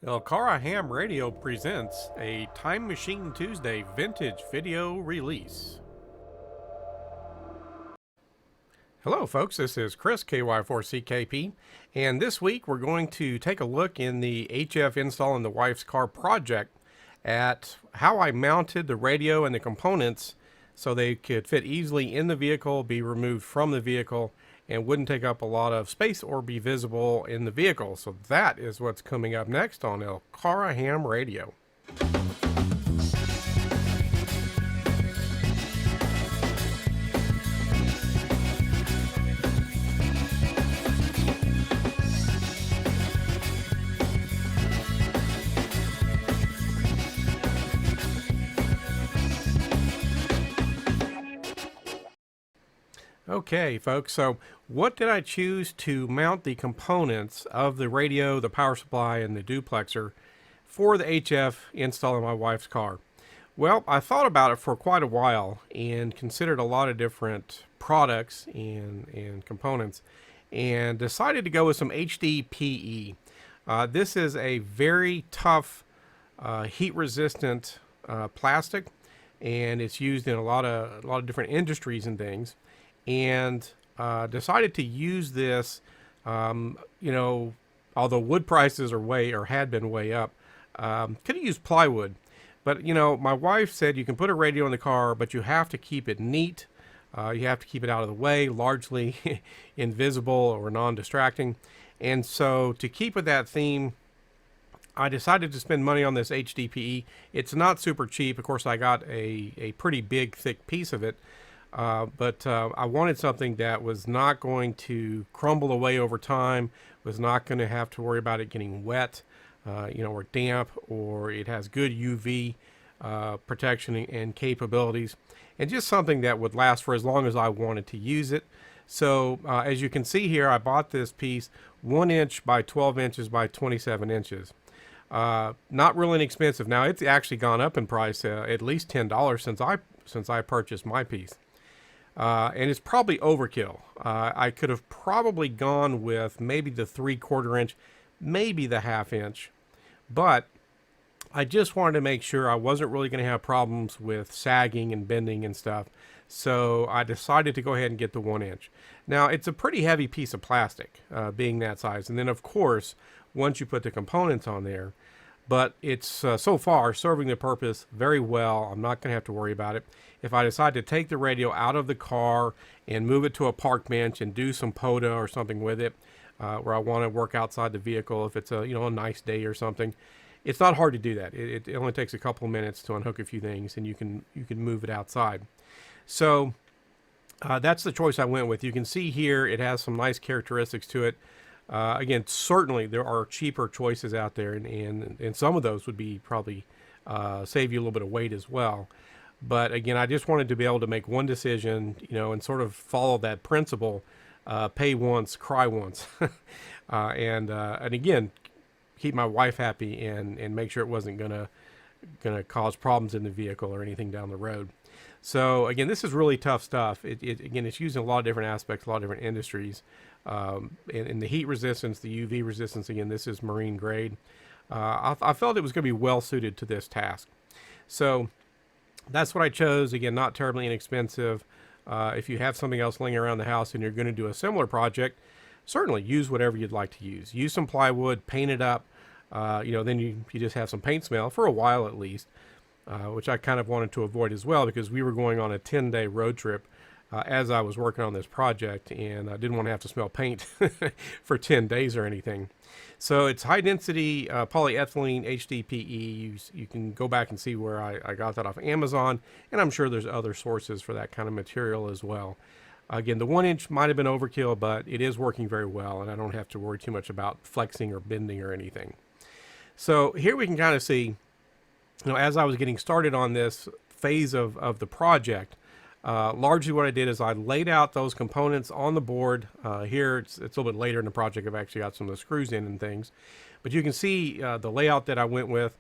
LCARA Ham Radio presents a Time Machine Tuesday vintage video release. Hello folks, this is Chris, KY4CKP, and this week we're going to take a look in the HF Install in the Wife's Car project at how I mounted the radio and the components so they could fit easily in the vehicle, be removed from the vehicle, and wouldn't take up a lot of space or be visible in the vehicle. So that is what's coming up next on LCARA Ham Radio. Okay, folks, so what did I choose to mount the components of the radio, the power supply, and the duplexer for the HF install in my wife's car? Well, I thought about it for quite a while and considered a lot of different products and components and decided to go with some HDPE. This is a very tough, heat-resistant plastic, and it's used in a lot of different industries and things. And decided to use this, although wood prices are had been way up, could have used plywood. But, my wife said you can put a radio in the car, but you have to keep it neat. You have to keep it out of the way, largely invisible or non-distracting. And so to keep with that theme, I decided to spend money on this HDPE. It's not super cheap. Of course, I got a pretty big, thick piece of it. But I wanted something that was not going to crumble away over time, was not going to have to worry about it getting wet, or damp, or it has good UV protection and capabilities, and just something that would last for as long as I wanted to use it. So as you can see here, I bought this piece 1 inch by 12 inches by 27 inches. Not really inexpensive. Now it's actually gone up in price, at least $10 since I purchased my piece. And it's probably overkill. I could have probably gone with maybe the 3/4 inch, maybe the 1/2 inch, but I just wanted to make sure I wasn't really going to have problems with sagging and bending and stuff. So I decided to go ahead and get the 1 inch. Now it's a pretty heavy piece of plastic, being that size. And then of course, once you put the components on there, but it's so far serving the purpose very well. I'm not going to have to worry about it. If I decide to take the radio out of the car and move it to a park bench and do some POTA or something with it, where I want to work outside the vehicle, if it's a nice day or something, it's not hard to do that. It only takes a couple of minutes to unhook a few things, and you can move it outside. So that's the choice I went with. You can see here it has some nice characteristics to it. Again, certainly there are cheaper choices out there, and some of those would be probably save you a little bit of weight as well. But again, I just wanted to be able to make one decision, and sort of follow that principle: pay once, cry once, and again, keep my wife happy and make sure it wasn't gonna cause problems in the vehicle or anything down the road. So again, this is really tough stuff. Again, it's used in a lot of different aspects, a lot of different industries. And the heat resistance, the UV resistance, again, this is marine grade. I felt it was going to be well suited to this task. So that's what I chose. Again, not terribly inexpensive. If you have something else laying around the house and you're going to do a similar project, certainly use whatever you'd like to use. Use some plywood, paint it up. Then you just have some paint smell for a while at least, which I kind of wanted to avoid as well because we were going on a 10-day road trip as I was working on this project, and I didn't want to have to smell paint for 10 days or anything. So it's high density polyethylene HDPE. You can go back and see where I got that off Amazon, and I'm sure there's other sources for that kind of material as well. Again, the 1 inch might have been overkill, but it is working very well, and I don't have to worry too much about flexing or bending or anything. So here we can kind of see, as I was getting started on this phase of the project, largely what I did is I laid out those components on the board. Here it's a little bit later in the project. I've actually got some of the screws in and things, but you can see the layout that I went with.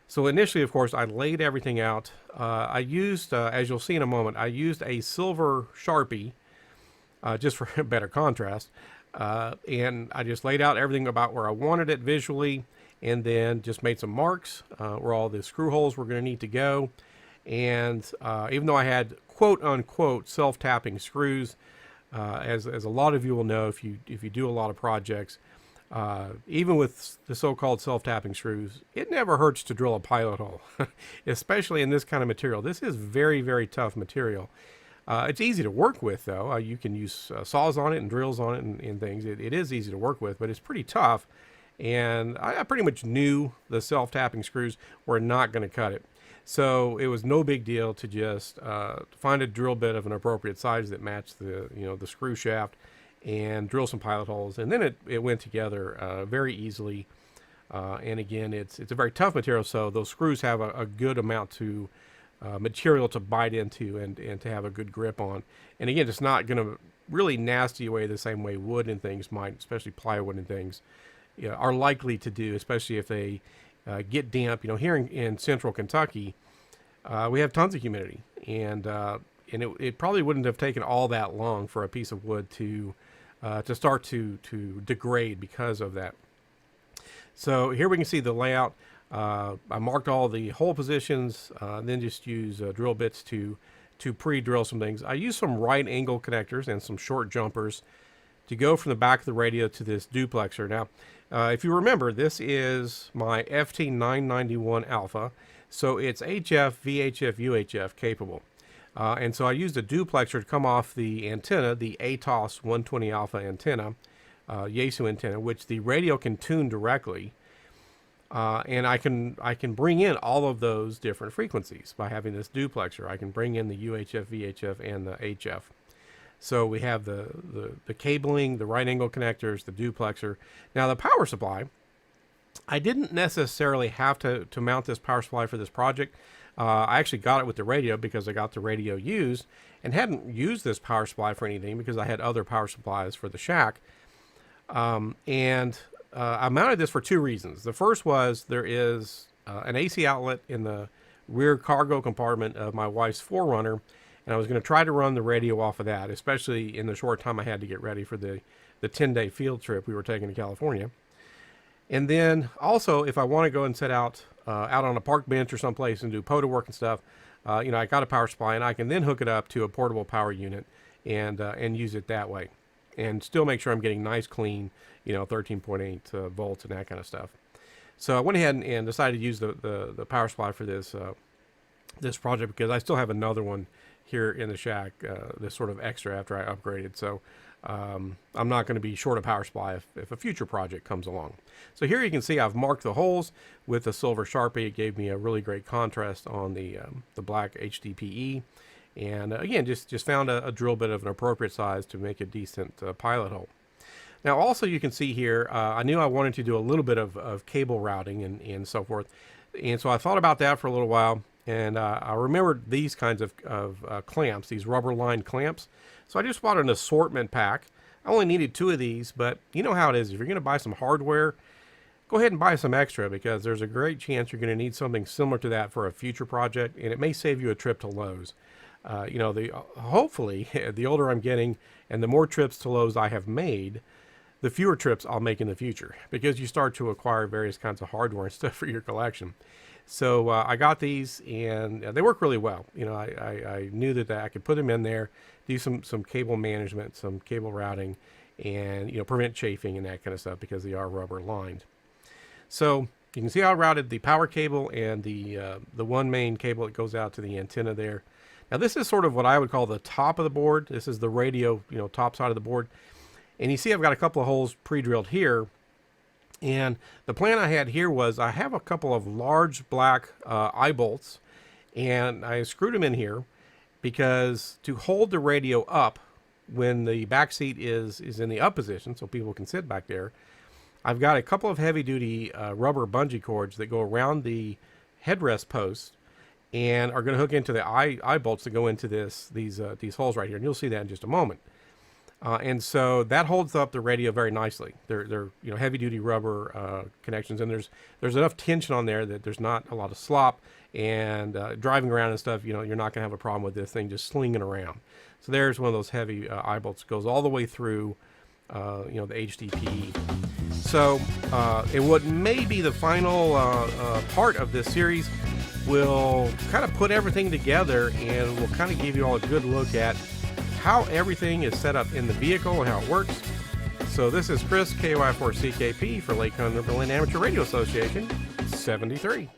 So initially, of course, I laid everything out. I used, as you'll see in a moment, I used a silver Sharpie just for better contrast. And I just laid out everything about where I wanted it visually. and then just made some marks where all the screw holes were going to need to go. And even though I had quote unquote self-tapping screws, as a lot of you will know, if you do a lot of projects, even with the so-called self-tapping screws, it never hurts to drill a pilot hole, especially in this kind of material. This is very, very tough material. It's easy to work with, though. You can use saws on it and drills on it and things. It is easy to work with, but it's pretty tough. And I pretty much knew the self-tapping screws were not going to cut it. So it was no big deal to just find a drill bit of an appropriate size that matched the screw shaft and drill some pilot holes. And then it went together very easily. And again, it's a very tough material, so those screws have a good amount to material to bite into and to have a good grip on. And again, it's not going to really nasty away the same way wood and things might, especially plywood and things are likely to do, especially if they get damp. Here in central Kentucky, we have tons of humidity, and it probably wouldn't have taken all that long for a piece of wood to start to degrade because of that. So here we can see the layout. I marked all the hole positions, then just use drill bits to pre-drill some things. I used some right angle connectors and some short jumpers to go from the back of the radio to this duplexer. Now, if you remember, this is my FT991 Alpha, so it's HF, VHF, UHF capable. And so I used a duplexer to come off the antenna, the ATOS 120 Alpha antenna, Yaesu antenna, which the radio can tune directly. And I can bring in all of those different frequencies by having this duplexer. I can bring in the UHF, VHF, and the HF. So we have the cabling, the right angle connectors, the duplexer. Now the power supply, I didn't necessarily have to mount this power supply for this project. I actually got it with the radio because I got the radio used and hadn't used this power supply for anything because I had other power supplies for the shack. I mounted this for two reasons. The first was there is an AC outlet in the rear cargo compartment of my wife's 4Runner, and I was going to try to run the radio off of that, especially in the short time I had to get ready for the 10-day field trip we were taking to California. And then also, if I want to go and set out on a park bench or someplace and do POTA work and stuff, I got a power supply, and I can then hook it up to a portable power unit and use it that way, and still make sure I'm getting nice, clean, 13.8 volts and that kind of stuff. So I went ahead and decided to use the power supply for this project because I still have another one here in the shack, this sort of extra after I upgraded. So I'm not going to be short a power supply if a future project comes along. So here you can see I've marked the holes with a silver Sharpie. It gave me a really great contrast on the black HDPE. And again, just found a drill bit of an appropriate size to make a decent pilot hole. Now also you can see here, I knew I wanted to do a little bit of cable routing and so forth. And so I thought about that for a little while. And I remembered these kinds of clamps, these rubber lined clamps. So I just bought an assortment pack. I only needed 2 of these, but you know how it is. If you're going to buy some hardware, go ahead and buy some extra because there's a great chance you're going to need something similar to that for a future project, and it may save you a trip to Lowe's. Hopefully, the older I'm getting and the more trips to Lowe's I have made, the fewer trips I'll make in the future because you start to acquire various kinds of hardware and stuff for your collection. So I got these, and they work really well. I knew that I could put them in there, do some cable management, some cable routing, and prevent chafing and that kind of stuff because they are rubber lined. So you can see how I routed the power cable and the one main cable that goes out to the antenna there. Now this is sort of what I would call the top of the board. This is the radio, top side of the board. And you see I've got a couple of holes pre-drilled here. And the plan I had here was I have a couple of large black eye bolts, and I screwed them in here because to hold the radio up when the back seat is in the up position so people can sit back there, I've got a couple of heavy-duty rubber bungee cords that go around the headrest post and are going to hook into the eye bolts that go into these holes right here, and you'll see that in just a moment. And so that holds up the radio very nicely. They're heavy-duty rubber connections, and there's enough tension on there that there's not a lot of slop. And driving around and stuff, you're not going to have a problem with this thing just slinging around. So there's one of those heavy eye bolts that goes all the way through, the HDPE. So, and what may be the final part of this series, will kind of put everything together and we'll kind of give you all a good look at how everything is set up in the vehicle and how it works. So this is Chris, KY4CKP for Lake Cumberland Amateur Radio Association, 73.